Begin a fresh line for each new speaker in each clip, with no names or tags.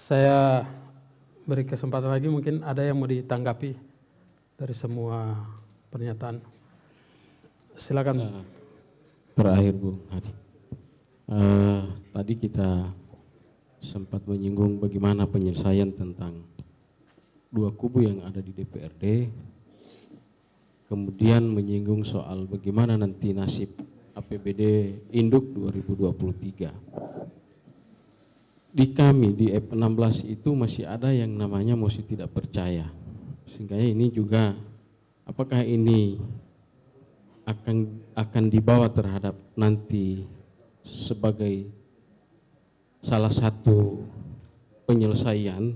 Saya beri kesempatan lagi, mungkin ada yang mau ditanggapi dari semua pernyataan. Silakan.
Terakhir Bung Hadi, tadi kita sempat menyinggung bagaimana penyelesaian tentang dua kubu yang ada di DPRD, kemudian menyinggung soal bagaimana nanti nasib APBD Induk 2023. Di kami di F16 itu masih ada yang namanya mosi tidak percaya, sehingga ini juga apakah ini akan dibawa terhadap nanti sebagai salah satu penyelesaian,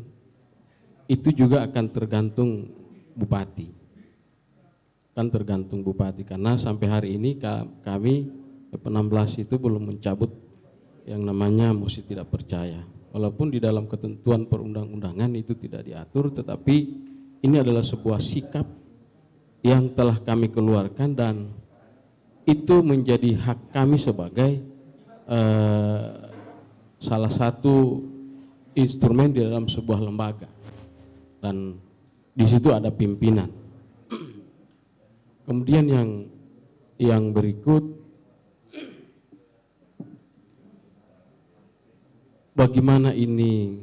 itu juga akan tergantung bupati. Kan tergantung bupati, karena sampai hari ini kami F16 itu belum mencabut yang namanya mosi tidak percaya. Walaupun di dalam ketentuan perundang-undangan itu tidak diatur, tetapi ini adalah sebuah sikap yang telah kami keluarkan dan itu menjadi hak kami sebagai salah satu instrumen di dalam sebuah lembaga, dan di situ ada pimpinan. Kemudian yang berikut, bagaimana ini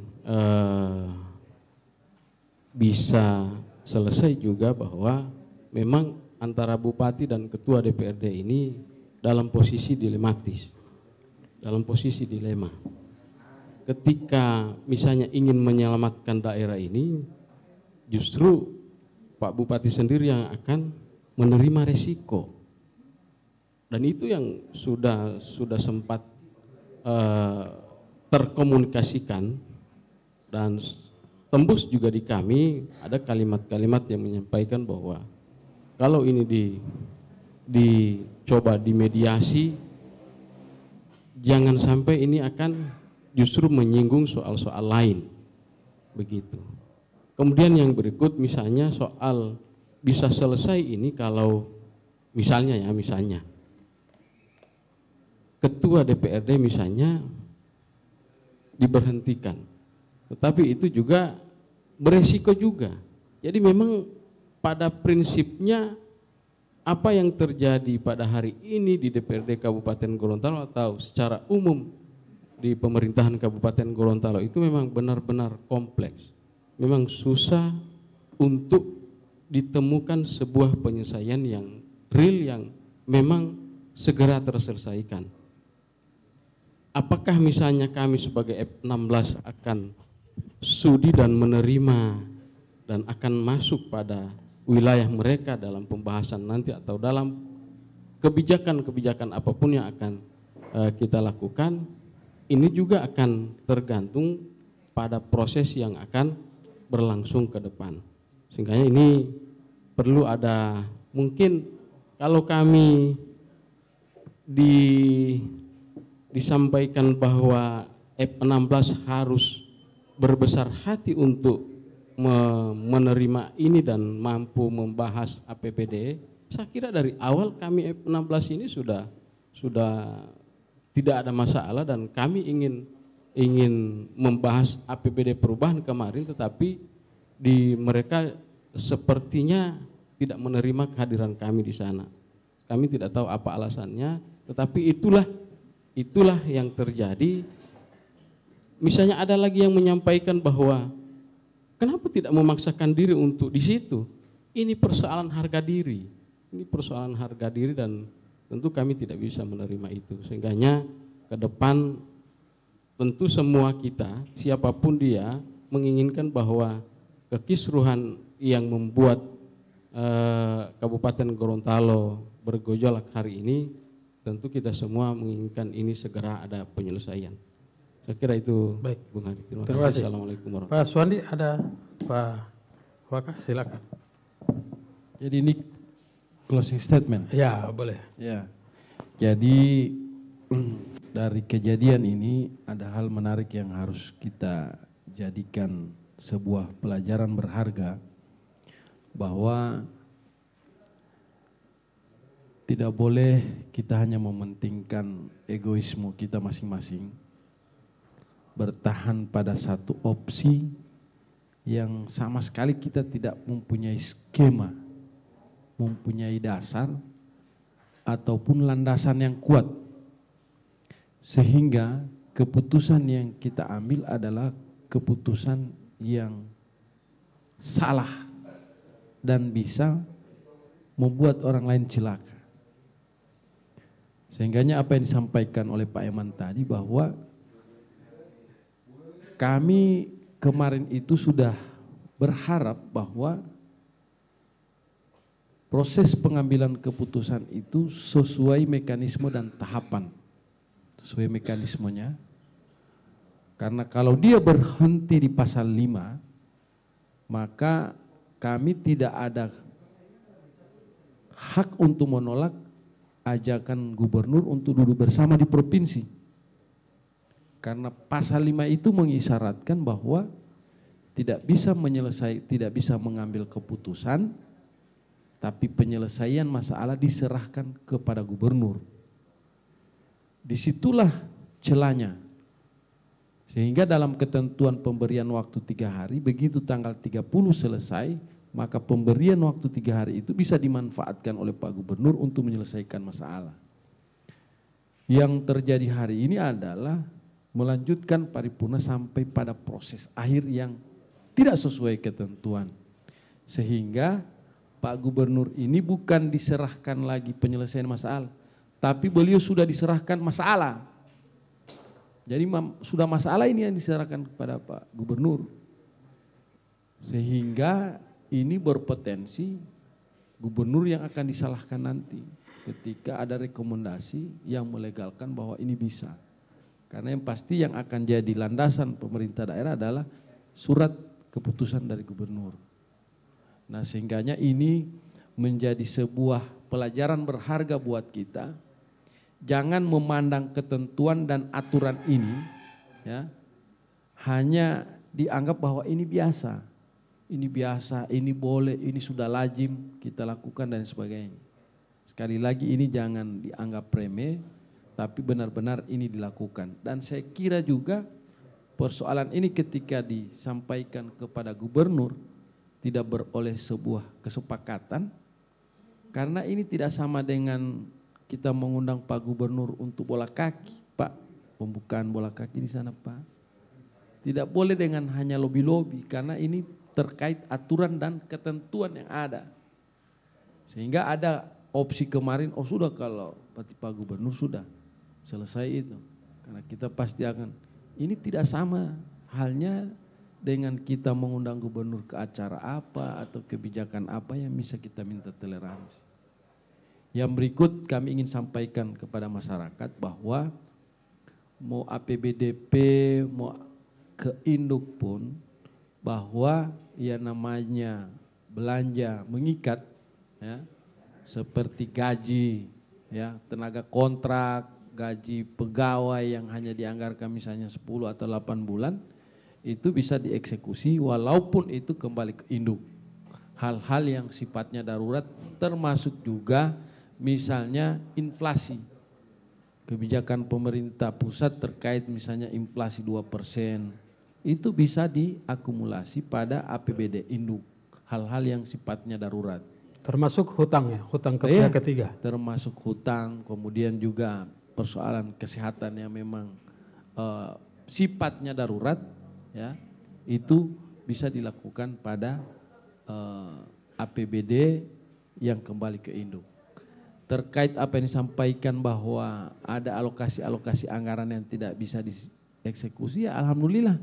bisa selesai juga bahwa memang antara bupati dan ketua DPRD ini dalam posisi dilematis, dalam posisi dilema. Ketika misalnya ingin menyelamatkan daerah ini, justru Pak Bupati sendiri yang akan menerima resiko. Dan itu yang sudah sempat terkomunikasikan dan tembus juga di kami, ada kalimat-kalimat yang menyampaikan bahwa kalau ini dicoba dimediasi, jangan sampai ini akan justru menyinggung soal-soal lain, begitu. Kemudian yang berikut misalnya soal bisa selesai ini kalau misalnya ketua DPRD misalnya diberhentikan, tetapi itu juga beresiko juga. Jadi memang pada prinsipnya apa yang terjadi pada hari ini di DPRD Kabupaten Gorontalo atau secara umum di pemerintahan Kabupaten Gorontalo itu memang benar-benar kompleks. Memang susah untuk ditemukan sebuah penyelesaian yang real, yang memang segera terselesaikan. Apakah misalnya kami sebagai F16 akan sudi dan menerima dan akan masuk pada wilayah mereka dalam pembahasan nanti atau dalam kebijakan-kebijakan apapun yang akan kita lakukan, ini juga akan tergantung pada proses yang akan berlangsung ke depan. Sehingga ini perlu ada, mungkin kalau kami disampaikan bahwa F16 harus berbesar hati untuk menerima ini dan mampu membahas APBD, saya kira dari awal kami F16 ini sudah tidak ada masalah, dan kami ingin membahas APBD perubahan kemarin, tetapi mereka sepertinya tidak menerima kehadiran kami di sana. Kami tidak tahu apa alasannya, tetapi itulah yang terjadi. Misalnya ada lagi yang menyampaikan bahwa kenapa tidak memaksakan diri untuk di situ? Ini persoalan harga diri. Ini persoalan harga diri dan tentu kami tidak bisa menerima itu. Sehingganya ke depan tentu semua kita, siapapun dia, menginginkan bahwa kekisruhan yang membuat Kabupaten Gorontalo bergejolak hari ini, tentu kita semua menginginkan ini segera ada penyelesaian. Saya kira itu. Baik, Bung Hadi. Terima kasih. Assalamualaikum warahmatullahi wabarakatuh.
Pak Suwandi, ada Pak Waka, silakan.
Jadi ini closing statement.
Ya, boleh.
Ya. Jadi dari kejadian ini ada hal menarik yang harus kita jadikan sebuah pelajaran berharga, bahwa tidak boleh kita hanya mementingkan egoisme kita masing-masing, bertahan pada satu opsi yang sama sekali kita tidak mempunyai skema, mempunyai dasar ataupun landasan yang kuat. Sehingga keputusan yang kita ambil adalah keputusan yang salah dan bisa membuat orang lain celaka. Sehingganya apa yang disampaikan oleh Pak Eman tadi bahwa kami kemarin itu sudah berharap bahwa proses pengambilan keputusan itu sesuai mekanisme dan tahapan. Sesuai mekanismenya. Karena kalau dia berhenti di pasal 5, maka kami tidak ada hak untuk menolak ajakan gubernur untuk duduk bersama di provinsi. Karena pasal 5 itu mengisyaratkan bahwa tidak bisa tidak bisa mengambil keputusan, tapi penyelesaian masalah diserahkan kepada gubernur. Disitulah celahnya. Sehingga dalam ketentuan pemberian waktu 3 hari, begitu tanggal 30 selesai, maka pemberian waktu 3 hari itu bisa dimanfaatkan oleh Pak Gubernur untuk menyelesaikan masalah. Yang terjadi hari ini adalah melanjutkan paripurna sampai pada proses akhir yang tidak sesuai ketentuan. Sehingga Pak Gubernur ini bukan diserahkan lagi penyelesaian masalah, tapi beliau sudah diserahkan masalah. Jadi sudah masalah ini yang diserahkan kepada Pak Gubernur. Sehingga ini berpotensi gubernur yang akan disalahkan nanti ketika ada rekomendasi yang melegalkan bahwa ini bisa. Karena yang pasti yang akan jadi landasan pemerintah daerah adalah surat keputusan dari gubernur. Nah, sehingganya ini menjadi sebuah pelajaran berharga buat kita. Jangan memandang ketentuan dan aturan ini ya hanya dianggap bahwa ini biasa. Ini biasa, ini boleh, ini sudah lazim kita lakukan dan sebagainya. Sekali lagi ini jangan dianggap remeh, tapi benar-benar ini dilakukan. Dan saya kira juga persoalan ini ketika disampaikan kepada gubernur tidak beroleh sebuah kesepakatan, karena ini tidak sama dengan kita mengundang Pak Gubernur untuk bola kaki, Pak, pembukaan bola kaki di sana, Pak. Tidak boleh dengan hanya lobi-lobi, karena ini terkait aturan dan ketentuan yang ada. Sehingga ada opsi kemarin, oh sudah kalau Pak Gubernur sudah selesai itu. Karena kita pasti akan, ini tidak sama halnya dengan kita mengundang gubernur ke acara apa atau kebijakan apa yang bisa kita minta toleransi. Yang berikut kami ingin sampaikan kepada masyarakat bahwa mau APBDP, mau ke induk pun, bahwa ya namanya belanja mengikat ya, seperti gaji ya, tenaga kontrak, gaji pegawai yang hanya dianggarkan misalnya 10 atau 8 bulan itu bisa dieksekusi walaupun itu kembali ke induk. Hal-hal yang sifatnya darurat termasuk juga misalnya inflasi. Kebijakan pemerintah pusat terkait misalnya inflasi 2%. Itu bisa diakumulasi pada APBD induk, hal-hal yang sifatnya darurat.
Termasuk hutang ya, hutang ke pihak ketiga.
Termasuk hutang, kemudian juga persoalan kesehatan yang memang sifatnya darurat, ya itu bisa dilakukan pada APBD yang kembali ke induk. Terkait apa yang disampaikan bahwa ada alokasi-alokasi anggaran yang tidak bisa dieksekusi, ya alhamdulillah.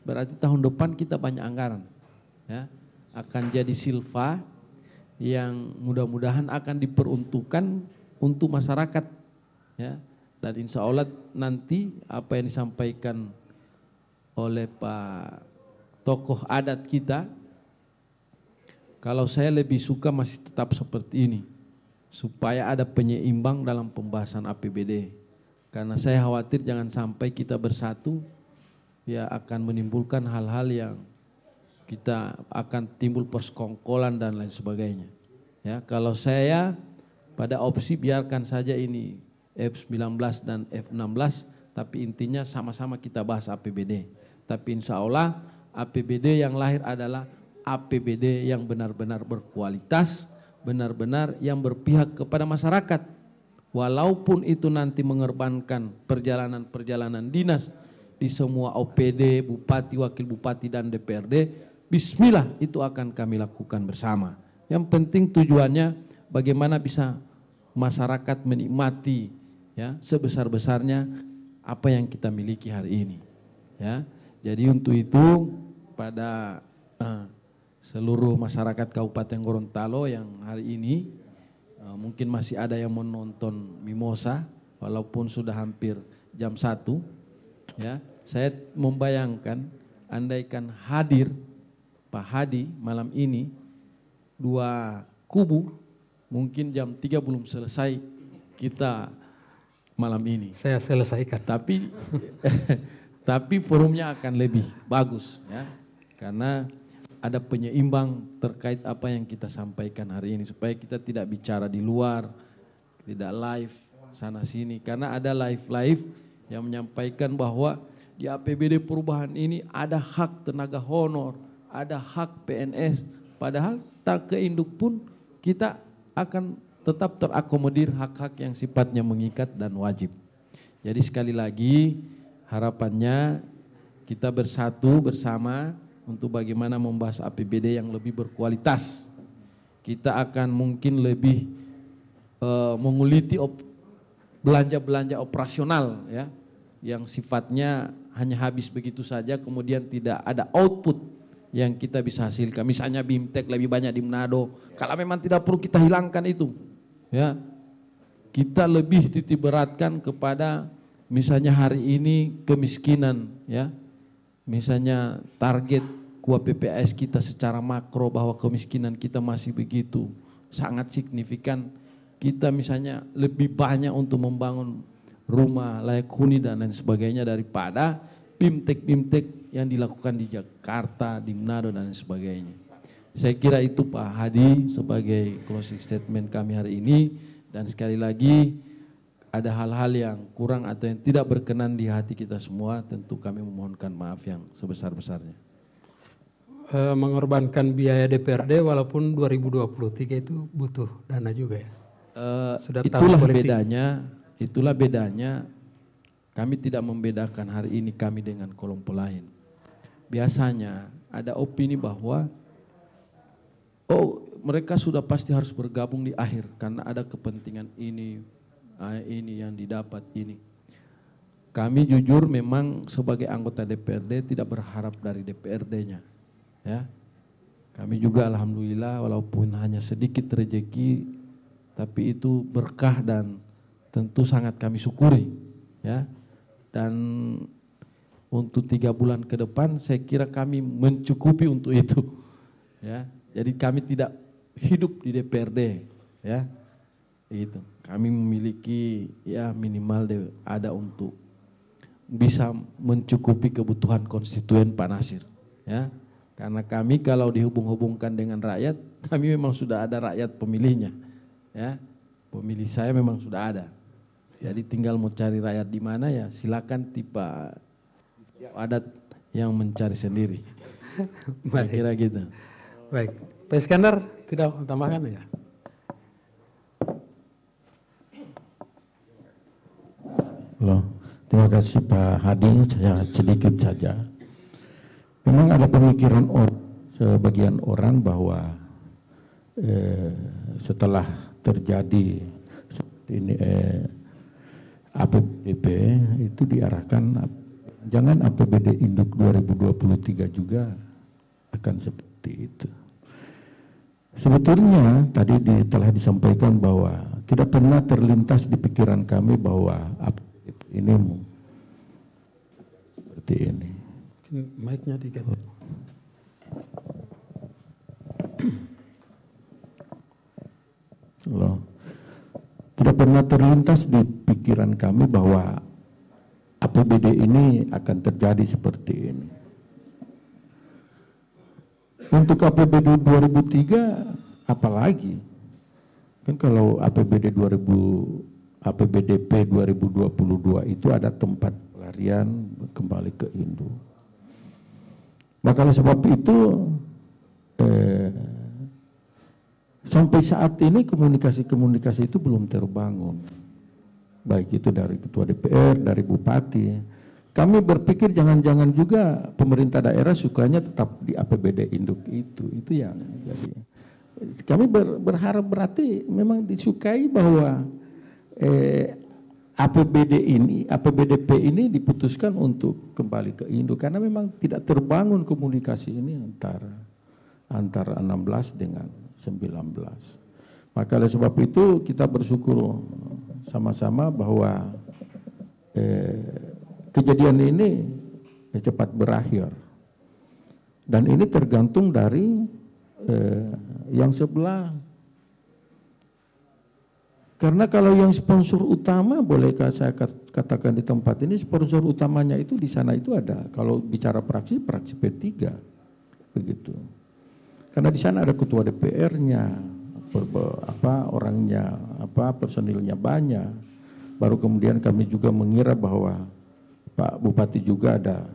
Berarti tahun depan kita banyak anggaran, ya akan jadi silva yang mudah-mudahan akan diperuntukkan untuk masyarakat, ya dan insya Allah nanti apa yang disampaikan oleh Pak tokoh adat kita, kalau saya lebih suka masih tetap seperti ini supaya ada penyeimbang dalam pembahasan APBD, karena saya khawatir jangan sampai kita bersatu ya akan menimbulkan hal-hal yang kita akan timbul persekongkolan dan lain sebagainya. Ya, kalau saya pada opsi biarkan saja ini F19 dan F16 tapi intinya sama-sama kita bahas APBD. Tapi insya Allah APBD yang lahir adalah APBD yang benar-benar berkualitas, benar-benar yang berpihak kepada masyarakat. Walaupun itu nanti mengorbankan perjalanan-perjalanan dinas di semua OPD, bupati, wakil bupati, dan DPRD, bismillah itu akan kami lakukan bersama. Yang penting tujuannya bagaimana bisa masyarakat menikmati ya sebesar-besarnya apa yang kita miliki hari ini. Ya, jadi untuk itu pada seluruh masyarakat Kabupaten Gorontalo yang hari ini mungkin masih ada yang menonton Mimosa walaupun sudah hampir jam 1 ya, saya membayangkan andaikan hadir Pak Hadi malam ini 2 kubu mungkin jam 3 belum selesai kita malam ini.
Saya selesaikan.
Tapi forumnya akan lebih bagus ya, karena ada penyeimbang terkait apa yang kita sampaikan hari ini supaya kita tidak bicara di luar, tidak live sana sini, karena ada live yang menyampaikan bahwa di APBD perubahan ini ada hak tenaga honor, ada hak PNS, padahal tak ke induk pun kita akan tetap terakomodir hak-hak yang sifatnya mengikat dan wajib. Jadi sekali lagi harapannya kita bersatu bersama untuk bagaimana membahas APBD yang lebih berkualitas. Kita akan mungkin lebih menguliti belanja-belanja operasional ya, yang sifatnya hanya habis begitu saja kemudian tidak ada output yang kita bisa hasilkan. Misalnya BIMTEK lebih banyak di Manado, kalau memang tidak perlu kita hilangkan itu. Ya, kita lebih titik beratkan kepada misalnya hari ini kemiskinan ya, misalnya target PPAS kita secara makro bahwa kemiskinan kita masih begitu sangat signifikan. Kita misalnya lebih banyak untuk membangun rumah layak huni dan lain sebagainya daripada BIMTEK yang dilakukan di Jakarta, di Manado dan lain sebagainya. Saya kira itu Pak Hadi sebagai closing statement kami hari ini, dan sekali lagi ada hal-hal yang kurang atau yang tidak berkenan di hati kita semua, tentu kami memohonkan maaf yang sebesar-besarnya.
Mengorbankan biaya DPRD walaupun 2023 itu butuh dana juga ya.
Itulah bedanya kami tidak membedakan hari ini kami dengan kelompok lain. Biasanya ada opini bahwa mereka sudah pasti harus bergabung di akhir karena ada kepentingan ini yang didapat ini. Kami jujur memang sebagai anggota DPRD tidak berharap dari DPRD-nya. Ya, kami juga alhamdulillah walaupun hanya sedikit rezeki, tapi itu berkah dan tentu sangat kami syukuri. Ya, dan untuk 3 bulan ke depan saya kira kami mencukupi untuk itu. Ya, jadi kami tidak hidup di DPRD. Ya, itu kami memiliki ya minimal ada untuk bisa mencukupi kebutuhan konstituen Pak Nasir. Ya. Karena kami kalau dihubung-hubungkan dengan rakyat, kami memang sudah ada rakyat pemilihnya. Ya, pemilih saya memang sudah ada. Jadi tinggal mau cari rakyat di mana ya silakan tipe adat yang mencari sendiri.
Baik.
Kira gitu.
Baik, Pak Iskandar tidak tambahkan ya?
Halo, terima kasih Pak Hadi, saya sedikit saja. Memang ada pemikiran sebagian orang bahwa setelah terjadi seperti ini APBD itu diarahkan jangan APBD induk 2023 juga akan seperti itu. Sebetulnya tadi telah disampaikan bahwa tidak pernah terlintas di pikiran kami bahwa APBD ini seperti ini.
Mic-nya dikit.
Loh. Tidak pernah terlintas di pikiran kami bahwa APBD ini akan terjadi seperti ini. Untuk APBD 2003 apalagi? Kan kalau APBD 2022 APBDP 2022 itu ada tempat pelarian kembali ke induk. Maka oleh sebab itu sampai saat ini komunikasi-komunikasi itu belum terbangun. Baik itu dari ketua DPR, dari bupati. Kami berpikir jangan-jangan juga pemerintah daerah sukanya tetap di APBD induk itu yang jadi. Kami berharap berarti memang disukai bahwa APBDP ini diputuskan untuk kembali ke induk karena memang tidak terbangun komunikasi ini antara 16 dengan 19. Maka oleh sebab itu kita bersyukur sama-sama bahwa kejadian ini cepat berakhir. Dan ini tergantung dari yang sebelah. Karena kalau yang sponsor utama, bolehkah saya katakan di tempat ini, sponsor utamanya itu di sana itu ada. Kalau bicara praksi P3, begitu. Karena di sana ada ketua DPR-nya, orangnya, personilnya banyak. Baru kemudian kami juga mengira bahwa Pak Bupati juga ada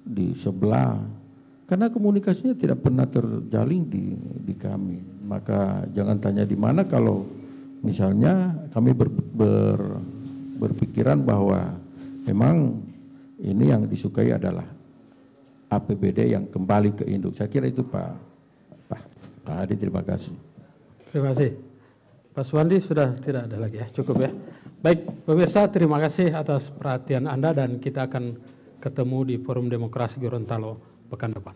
di sebelah. Karena komunikasinya tidak pernah terjalin di kami. Maka jangan tanya di mana kalau misalnya kami berpikiran bahwa memang ini yang disukai adalah APBD yang kembali ke induk. Saya kira itu Pak Hadi, terima kasih.
Terima kasih. Pak Suwandi sudah tidak ada lagi ya, cukup ya. Baik, pemirsa terima kasih atas perhatian Anda dan kita akan ketemu di Forum Demokrasi Gorontalo pekan depan.